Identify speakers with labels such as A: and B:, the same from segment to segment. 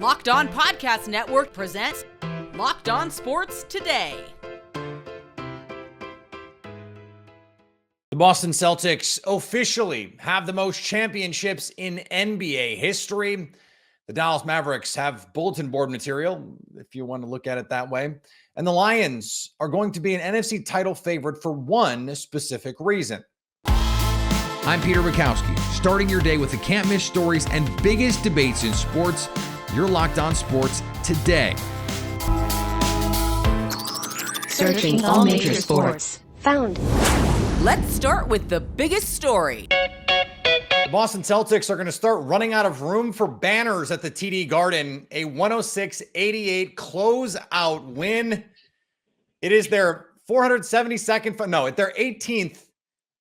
A: Locked On Podcast Network presents Locked On Sports Today.
B: The Boston Celtics officially have the most championships in NBA history. The Dallas Mavericks have bulletin board material, if you want to look at it that way. And the Lions are going to be an NFC title favorite for one specific reason.
C: I'm Peter Bukowski, starting your day with the can't-miss stories and biggest debates in sports. You're Locked On Sports Today.
D: Searching all major sports. Found.
A: Let's start with the biggest story.
B: The Boston Celtics are going to start running out of room for banners at the TD Garden. A 106-88 closeout win. It is their 472nd, their 18th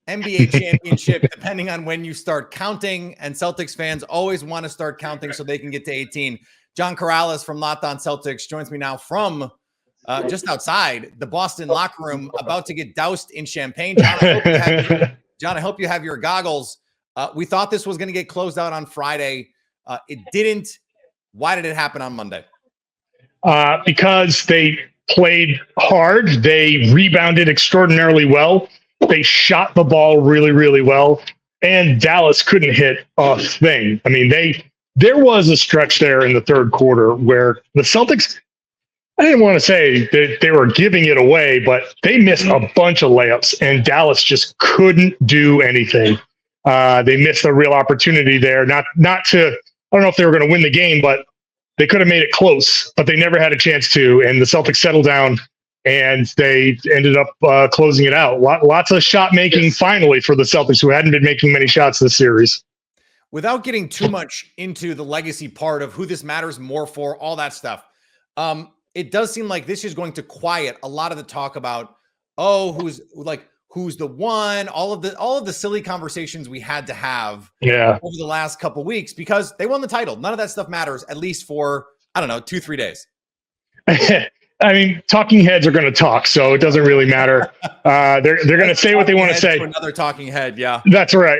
B: NBA championship, depending on when you start counting. And Celtics fans always want to start counting so they can get to 18. John Corrales from Locked On Celtics joins me now from just outside the Boston locker room, about to get doused in champagne. John, I hope you have your goggles. We thought this was going to get closed out on Friday. It didn't. Why did it happen on Monday?
E: Because they played hard. They rebounded extraordinarily well. They shot the ball really, really well. And Dallas couldn't hit a thing. I mean, there was a stretch there in the third quarter where the Celtics, I didn't want to say that they were giving it away, but they missed a bunch of layups, and Dallas just couldn't do anything. They missed a real opportunity there. Not to, I don't know if they were going to win the game, but they could have made it close, but they never had a chance to. And the Celtics settled down, and they ended up closing it out. Lots of shot making finally for the Celtics, who hadn't been making many shots this series.
B: Without getting too much into the legacy part of who this matters more for, all that stuff, it does seem like this is going to quiet a lot of the talk about, who's the one, all of the silly conversations we had to have over the last couple weeks, because they won the title. None of that stuff matters, at least for, 2-3 days.
E: I mean, talking heads are going to talk, so it doesn't really matter. They're going to say what they want to say.
B: Another talking head, yeah.
E: That's right.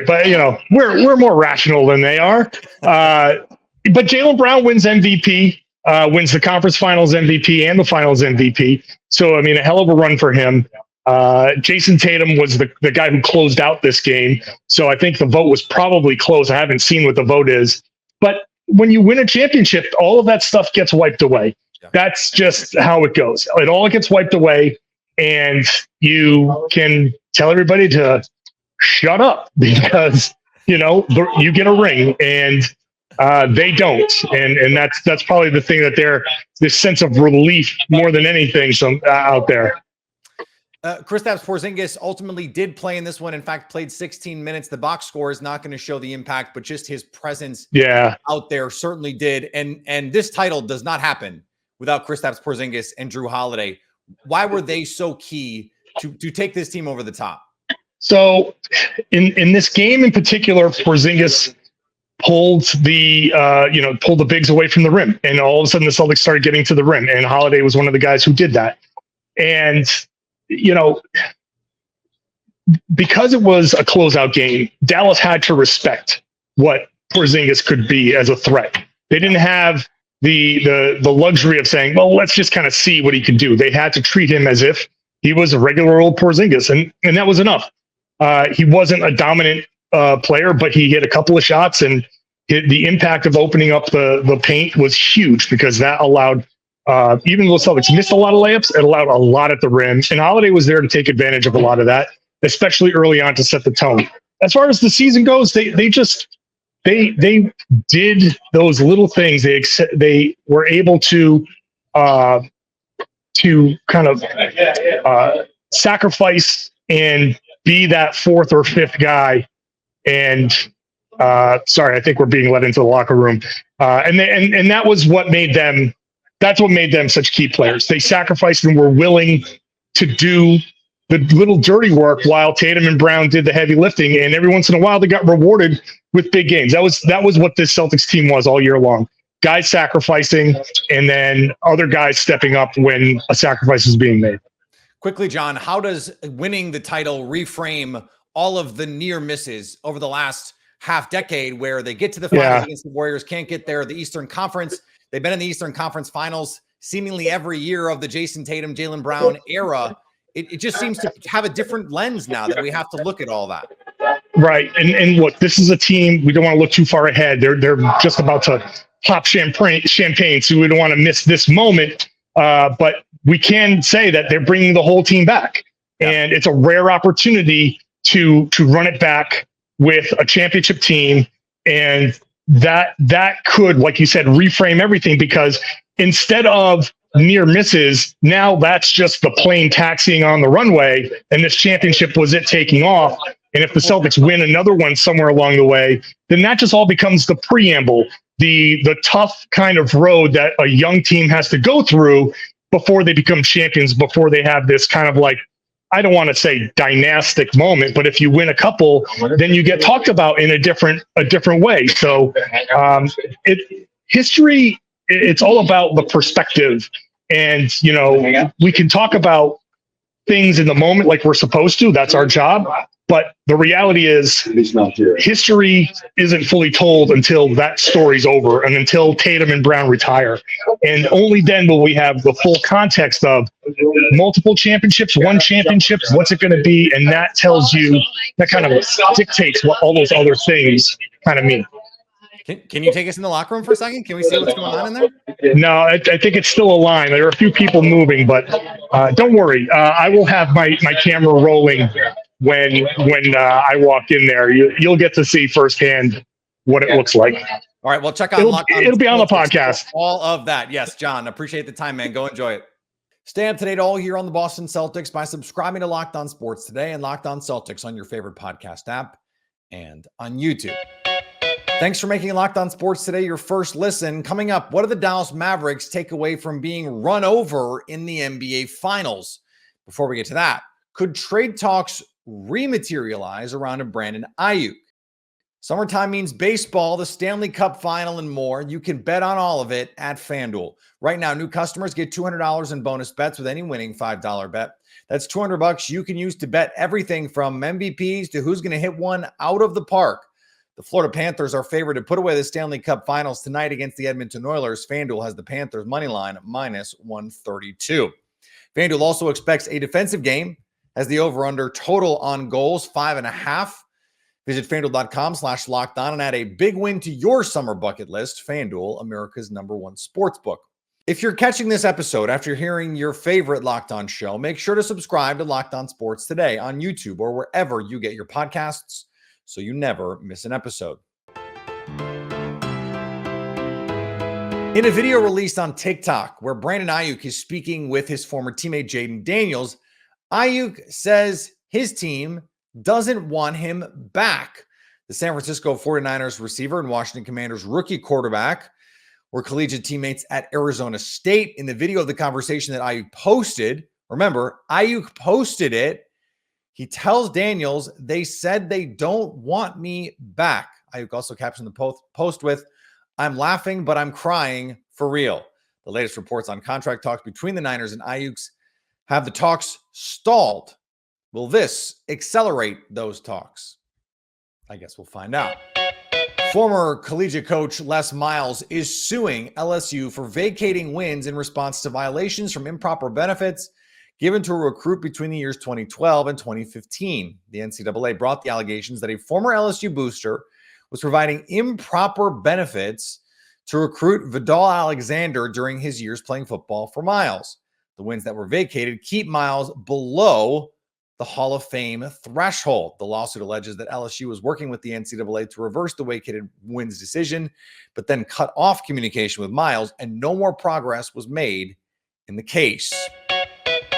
E: But we're more rational than they are. But Jaylen Brown wins MVP, wins the conference finals MVP and the finals MVP. So I mean, a hell of a run for him. Jason Tatum was the guy who closed out this game. So I think the vote was probably close. I haven't seen what the vote is, but when you win a championship, all of that stuff gets wiped away. That's just how it goes. It all gets wiped away, and you can tell everybody to shut up because, you get a ring and they don't. And that's probably the thing that this sense of relief more than anything out there.
B: Kristaps Porzingis ultimately did play in this one. In fact, played 16 minutes. The box score is not going to show the impact, but just his presence out there certainly did. And this title does not happen without Kristaps Porzingis and Drew Holiday. Why were they so key to take this team over the top? So
E: in this game in particular, Porzingis pulled the bigs away from the rim, and all of a sudden the Celtics started getting to the rim, and Holiday was one of the guys who did that. And because it was a closeout game, Dallas had to respect what Porzingis could be as a threat. They didn't have the luxury of saying, well, let's just kind of see what he can do. They had to treat him as if he was a regular old Porzingis, and that was enough. He wasn't a dominant player, but he hit a couple of shots, and the impact of opening up the paint was huge, because that allowed, even though the Celtics missed a lot of layups, it allowed a lot at the rim, and Holiday was there to take advantage of a lot of that, especially early on to set the tone. As far as the season goes, they did those little things. They were able to kind of sacrifice and be that fourth or fifth guy. And sorry, I think we're being let into the locker room. And that was what made them. That's what made them such key players. They sacrificed and were willing to do the little dirty work while Tatum and Brown did the heavy lifting. And every once in a while, they got rewarded with big games. That was what this Celtics team was all year long. Guys sacrificing, and then other guys stepping up when a sacrifice is being made.
B: Quickly, John, how does winning the title reframe all of the near misses over the last half decade where they get to the finals against the Warriors, can't get there. The Eastern Conference, they've been in the Eastern Conference finals seemingly every year of the Jason Tatum, Jaylen Brown era. It just seems to have a different lens now that we have to look at all that.
E: Right. And look, this is a team, we don't want to look too far ahead. They're just about to pop champagne, so we don't want to miss this moment. But we can say that they're bringing the whole team back. And it's a rare opportunity to run it back with a championship team. And that could, like you said, reframe everything, because instead of near misses, now that's just the plane taxiing on the runway, and this championship was it taking off. And if the Celtics win another one somewhere along the way, then that just all becomes the preamble, the tough kind of road that a young team has to go through before they become champions, before they have this kind of like, I don't want to say dynastic moment, but if you win a couple, then you get talked about in a different way. So history, it's all about the perspective. And, we can talk about things in the moment like we're supposed to. That's our job. But the reality is history isn't fully told until that story's over and until Tatum and Brown retire. And only then will we have the full context of multiple championships, one championships, what's it going to be? And that tells you, that kind of dictates what all those other things kind of mean.
B: Can you take us in the locker room for a second? Can we see what's going on in there?
E: No, I think it's still a line. There are a few people moving, but don't worry. I will have my camera rolling when I walk in there. You'll get to see firsthand what it looks like.
B: All right, well, check out
E: it'll be on the podcast.
B: All of that. Yes, John, appreciate the time, man. Go enjoy it. Stay up to date all here on the Boston Celtics by subscribing to Locked On Sports Today and Locked On Celtics on your favorite podcast app and on YouTube. Thanks for making Locked On Sports Today your first listen. Coming up, what do the Dallas Mavericks take away from being run over in the NBA Finals? Before we get to that, could trade talks rematerialize around a Brandon Ayuk? Summertime means baseball, the Stanley Cup Final, and more. You can bet on all of it at FanDuel. Right now, new customers get $200 in bonus bets with any winning $5 bet. That's $200 you can use to bet everything from MVPs to who's going to hit one out of the park. The Florida Panthers are favored to put away the Stanley Cup Finals tonight against the Edmonton Oilers. FanDuel has the Panthers money line minus 132. FanDuel also expects a defensive game as the over-under total on goals, 5.5. Visit FanDuel.com/lockedon and add a big win to your summer bucket list. FanDuel, America's #1 sportsbook. If you're catching this episode after hearing your favorite Locked On show, make sure to subscribe to Locked On Sports Today on YouTube or wherever you get your podcasts, so you never miss an episode. In a video released on TikTok where Brandon Ayuk is speaking with his former teammate Jaden Daniels, Ayuk says his team doesn't want him back. The San Francisco 49ers receiver and Washington Commanders rookie quarterback were collegiate teammates at Arizona State. In the video of the conversation that Ayuk posted, remember, Ayuk posted it, he tells Daniels, they said they don't want me back. Ayuk also captioned the post with, I'm laughing, but I'm crying for real. The latest reports on contract talks between the Niners and Ayuk's have the talks stalled. Will this accelerate those talks? I guess we'll find out. Former collegiate coach Les Miles is suing LSU for vacating wins in response to violations from improper benefits given to a recruit between the years 2012 and 2015. The NCAA brought the allegations that a former LSU booster was providing improper benefits to recruit Vidal Alexander during his years playing football for Miles. The wins that were vacated keep Miles below the Hall of Fame threshold. The lawsuit alleges that LSU was working with the NCAA to reverse the vacated wins decision, but then cut off communication with Miles, and no more progress was made in the case.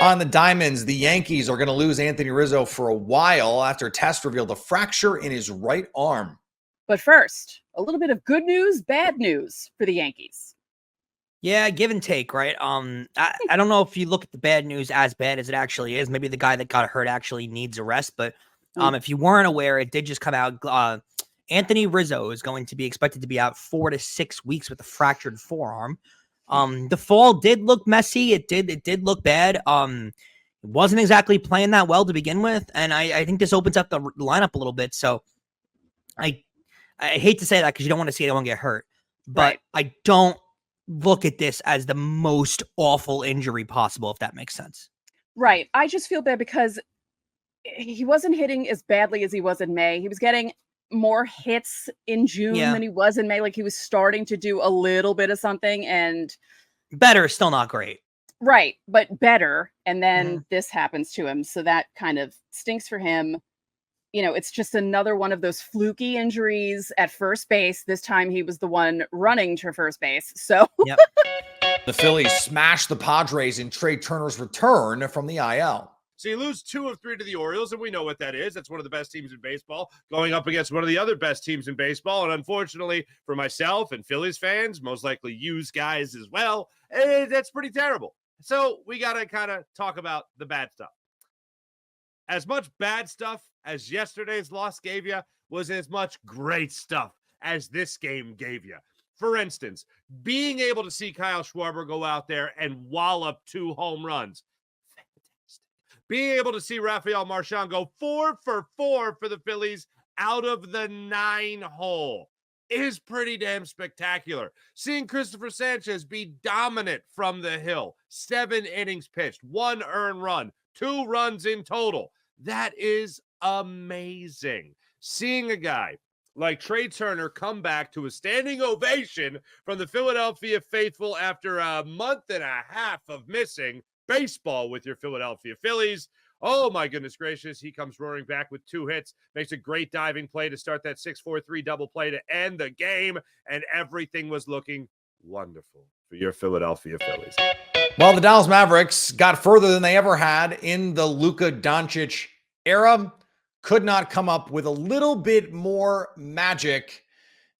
B: On the Diamonds, the Yankees are going to lose Anthony Rizzo for a while after a test revealed a fracture in his right arm.
F: But first, a little bit of good news, bad news for the Yankees.
G: Yeah, give and take, right? I don't know if you look at the bad news as bad as it actually is. Maybe the guy that got hurt actually needs a rest. But if you weren't aware, it did just come out. Anthony Rizzo is going to be expected to be out 4 to 6 weeks with a fractured forearm. The fall did look messy. It did look bad. It wasn't exactly playing that well to begin with. And I think this opens up the lineup a little bit. So I hate to say that because you don't want to see anyone get hurt, but
F: Right.
G: I don't look at this as the most awful injury possible, if that makes sense.
F: Right. I just feel bad because he wasn't hitting as badly as he was in May. He was getting more hits in June
G: Yeah.
F: than he was in May. Like he was starting to do a little bit of something, and
G: Better is still not great.
F: right, but better. And then this happens to him. So that kind of stinks for him. You know, it's just another one of those fluky injuries at first base. This time he was the one running to first base. So
G: Yep.
B: The Phillies smashed the Padres in Trey Turner's return from the IL.
H: So you lose 2 of 3 to the Orioles, and we know what that is. That's one of the best teams in baseball, going up against one of the other best teams in baseball. And unfortunately for myself and Phillies fans, most likely yous guys as well, that's pretty terrible. So we got to kind of talk about the bad stuff. As much bad stuff as yesterday's loss gave you was as much great stuff as this game gave you. For instance, being able to see Kyle Schwarber go out there and wallop 2 home runs. Being able to see Rafael Marchand go 4 for 4 for the Phillies out of the 9-hole is pretty damn spectacular. Seeing Christopher Sanchez be dominant from the hill, 7 innings pitched, 1 earned run, 2 runs in total. That is amazing. Seeing a guy like Trey Turner come back to a standing ovation from the Philadelphia faithful after a month and a half of missing baseball with your Philadelphia Phillies. Oh, my goodness gracious. He comes roaring back with 2 hits, makes a great diving play to start that 6-4-3 double play to end the game, and everything was looking wonderful for your Philadelphia Phillies.
B: Well, the Dallas Mavericks got further than they ever had in the Luka Doncic era, could not come up with a little bit more magic,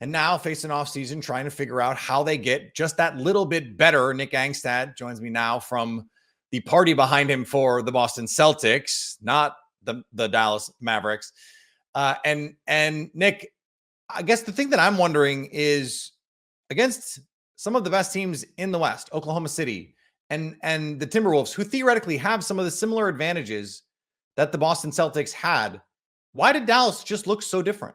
B: and now face an offseason trying to figure out how they get just that little bit better. Nick Angstad joins me now from the party behind him for the Boston Celtics, not the Dallas Mavericks. And Nick, I guess the thing that I'm wondering is against some of the best teams in the West, Oklahoma City and the Timberwolves, who theoretically have some of the similar advantages that the Boston Celtics had, why did Dallas just look so different?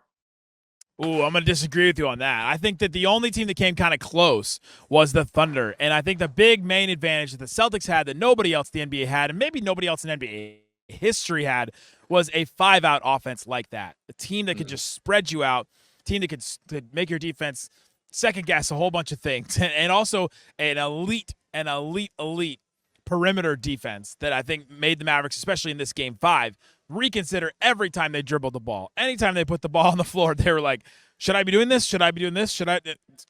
I: Ooh, I'm going to disagree with you on that. I think that the only team that came kind of close was the Thunder. And I think the big main advantage that the Celtics had that nobody else in the NBA had, and maybe nobody else in NBA history had, was a 5-out offense like that. A team that could just spread you out, a team that could make your defense second guess a whole bunch of things, and also an elite perimeter defense that I think made the Mavericks, especially in this Game 5, reconsider every time they dribbled the ball. Anytime they put the ball on the floor, they were like, should I be doing this? Should I be doing this? Should I?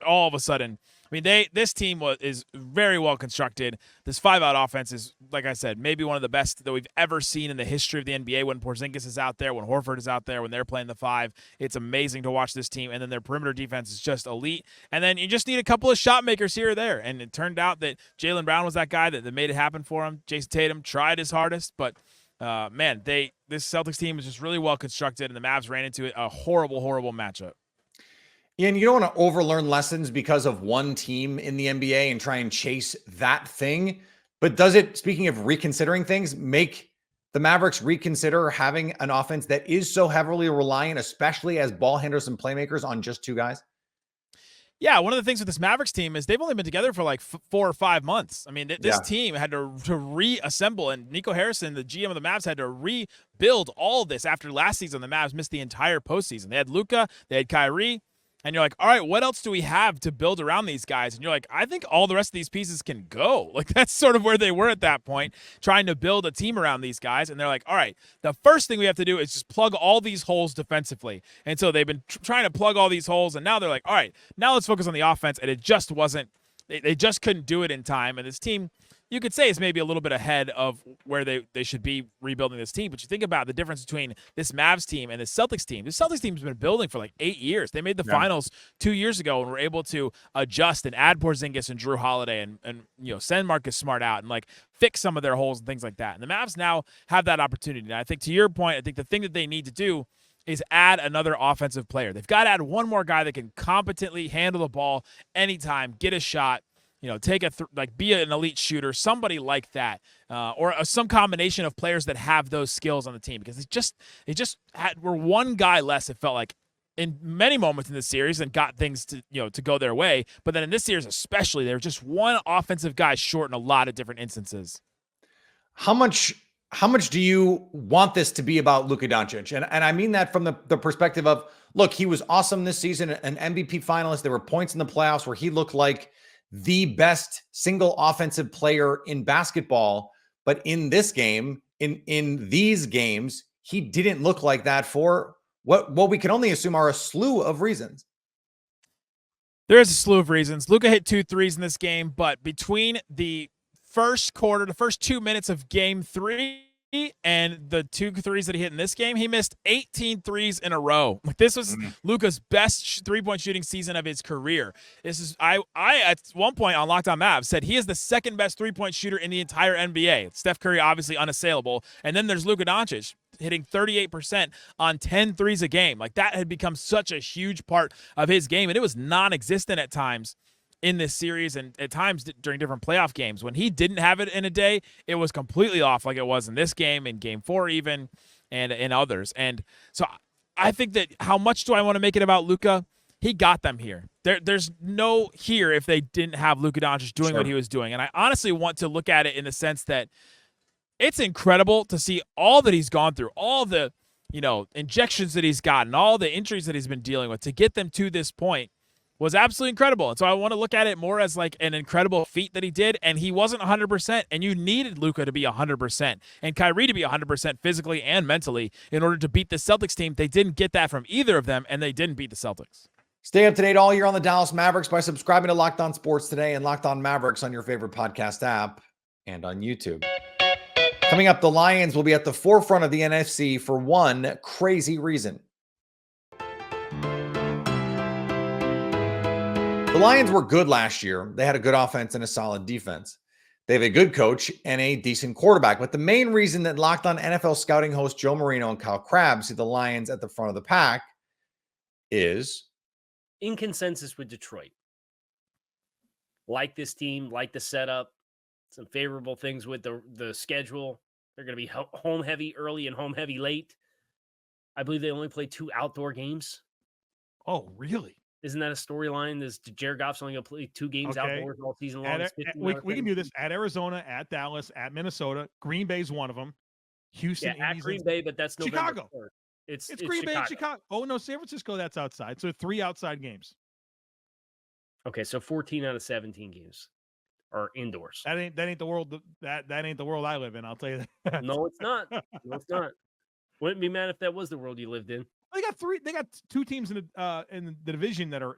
I: All of a sudden, I mean, this team is very well constructed. This 5-out offense is, like I said, maybe one of the best that we've ever seen in the history of the NBA. When Porzingis is out there, when Horford is out there, when they're playing the 5, it's amazing to watch this team. And then their perimeter defense is just elite. And then you just need a couple of shot makers here or there. And it turned out that Jaylen Brown was that guy that made it happen for him. Jason Tatum tried his hardest, but this Celtics team is just really well constructed, and the Mavs ran into a horrible matchup.
B: And you don't want to overlearn lessons because of one team in the NBA and try and chase that thing. But does it, speaking of reconsidering things, make the Mavericks reconsider having an offense that is so heavily reliant, especially as ball handlers and playmakers, on just 2 guys?
I: Yeah, one of the things with this Mavericks team is they've only been together for like 4 or 5 months. I mean, this team had to reassemble, and Nico Harrison, the GM of the Mavs, had to rebuild all of this after last season. The Mavs missed the entire postseason. They had Luka, they had Kyrie, and you're like, all right, what else do we have to build around these guys? And you're like, I think all the rest of these pieces can go. Like, that's sort of where they were at that point, trying to build a team around these guys. And they're like, all right, the first thing we have to do is just plug all these holes defensively. And so they've been trying to plug all these holes, and now they're like, all right, now let's focus on the offense. And it just wasn't, they just couldn't do it in time. And this team, you could say, is maybe a little bit ahead of where they should be rebuilding this team. But you think about the difference between this Mavs team and this Celtics team. This Celtics team has been building for like 8 years. They made the finals 2 years ago and were able to adjust and add Porzingis and Drew Holiday and send Marcus Smart out and like fix some of their holes and things like that. And the Mavs now have that opportunity. And I think, to your point, I think the thing that they need to do is add another offensive player. They've got to add one more guy that can competently handle the ball anytime, get a shot, take be an elite shooter, somebody like that, or some combination of players that have those skills on the team, because they just were one guy less, it felt like, in many moments in this series and got things to to go their way. But then in this series especially, they were just one offensive guy short in a lot of different instances.
B: How much do you want this to be about Luka Doncic? And I mean that from the perspective of, look, he was awesome this season, an MVP finalist. There were points in the playoffs where he looked like the best single offensive player in basketball. But in this game, in these games, he didn't look like that for what we can only assume are a slew of reasons.
I: There is a slew of reasons. Luka hit 2 threes in this game, but between the first quarter, the first 2 minutes of game 3 and the 2 threes that he hit in this game, he missed 18 threes in a row. Like, this was Luka's best three-point shooting season of his career. This is I at one point on Locked On Mavs said he is the second best three-point shooter in the entire NBA. Steph Curry obviously unassailable, and then there's Luka Doncic hitting 38% on 10 threes a game. Like, that had become such a huge part of his game, and it was non-existent at times in this series and at times during different playoff games. When he didn't have it in a day, it was completely off, like it was in this game, in game 4 even, and in others. And so I think that, how much do I want to make it about Luka? He got them here. There's no here if they didn't have Luka Doncic doing what he was doing. And I honestly want to look at it in the sense that it's incredible to see all that he's gone through, all the injections that he's gotten, all the injuries that he's been dealing with to get them to this point was absolutely incredible. And so I want to look at it more as like an incredible feat that he did, and he wasn't 100%, and you needed Luka to be 100% and Kyrie to be 100% physically and mentally in order to beat the Celtics team. They didn't get that from either of them, and they didn't beat the Celtics.
B: Stay up to date all year on the Dallas Mavericks by subscribing to Locked On Sports Today and Locked On Mavericks on your favorite podcast app and on YouTube. Coming up, the Lions will be at the forefront of the NFC for one crazy reason. The Lions were good last year. They had a good offense and a solid defense. They have a good coach and a decent quarterback. But the main reason that Locked On NFL scouting host Joe Marino and Kyle Crabb see the Lions at the front of the pack is
J: in consensus with Detroit. Like this team, like the setup, some favorable things with the schedule. They're going to be home heavy early and home heavy late. I believe they only play 2 outdoor games.
K: Oh, really?
J: Isn't that a storyline? Is Jared Goff's only going to play 2 games outdoors all season long?
K: We can do this at Arizona, at Dallas, at Minnesota. Green Bay's one of them. Houston,
J: at Green Bay, but that's November
K: Chicago.
J: 3rd. It's
K: Green Bay and Chicago. Oh no, San Francisco. That's outside. So 3 outside games.
J: Okay, so 14 out of 17 games are indoors.
K: That ain't the world. That ain't the world I live in. I'll tell you that.
J: No, it's not. No, it's not. Wouldn't be mad if that was the world you lived in.
K: They got 2 teams in the division that are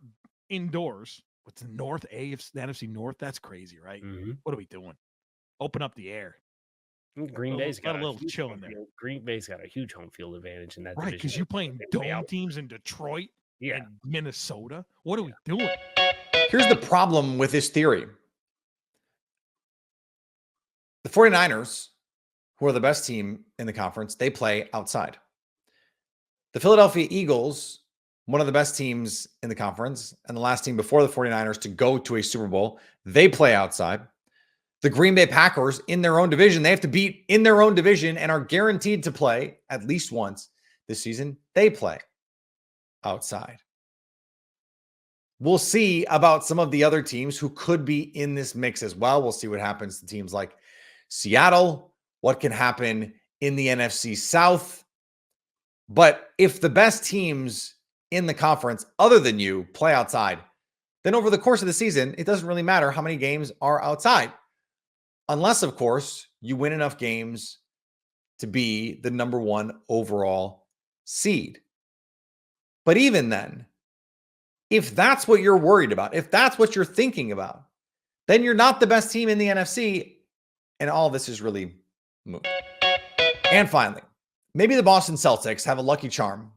K: indoors. What's the North AFC, the NFC North? That's crazy, right?
J: Mm-hmm.
K: What are we doing? Open up the air.
J: Green Bay's got
K: a little chill in there.
J: Green Bay's got a huge home field advantage in that
K: right? Because you're playing dome teams in Detroit, and Minnesota. What are we doing?
B: Here's the problem with this theory. The 49ers, who are the best team in the conference, they play outside. The Philadelphia Eagles, one of the best teams in the conference, and the last team before the 49ers to go to a Super Bowl, they play outside. The Green Bay Packers, in their own division, they have to beat in their own division and are guaranteed to play at least once this season. They play outside. We'll see about some of the other teams who could be in this mix as well. We'll see what happens to teams like Seattle, what can happen in the NFC South. But if the best teams in the conference, other than you, play outside, then over the course of the season, it doesn't really matter how many games are outside. Unless, of course, you win enough games to be the number 1 overall seed. But even then, if that's what you're worried about, if that's what you're thinking about, then you're not the best team in the NFC, and all this is really moot. And finally, maybe the Boston Celtics have a lucky charm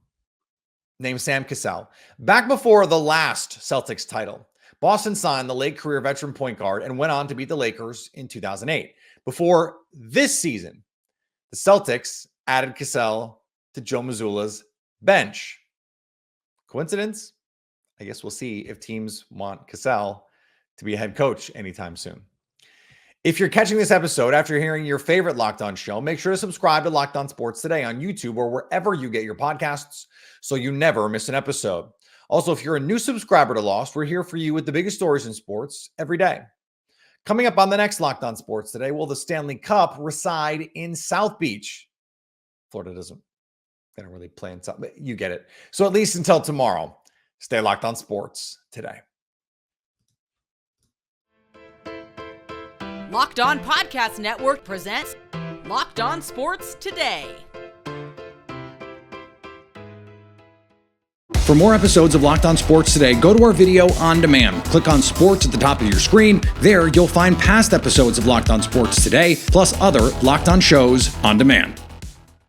B: named Sam Cassell. Back before the last Celtics title, Boston signed the late career veteran point guard and went on to beat the Lakers in 2008. Before this season, the Celtics added Cassell to Joe Mazzulla's bench. Coincidence? I guess we'll see if teams want Cassell to be a head coach anytime soon. If you're catching this episode after hearing your favorite Locked On show, make sure to subscribe to Locked On Sports Today on YouTube or wherever you get your podcasts so you never miss an episode. Also, if you're a new subscriber to Lost, we're here for you with the biggest stories in sports every day. Coming up on the next Locked On Sports Today, will the Stanley Cup reside in South Beach? Florida doesn't. They don't really play in South, but you get it. So at least until tomorrow, stay locked on sports today.
A: Locked On Podcast Network presents Locked On Sports Today.
C: For more episodes of Locked On Sports Today, go to our video on demand. Click on Sports at the top of your screen. There, you'll find past episodes of Locked On Sports Today, plus other Locked On shows on demand.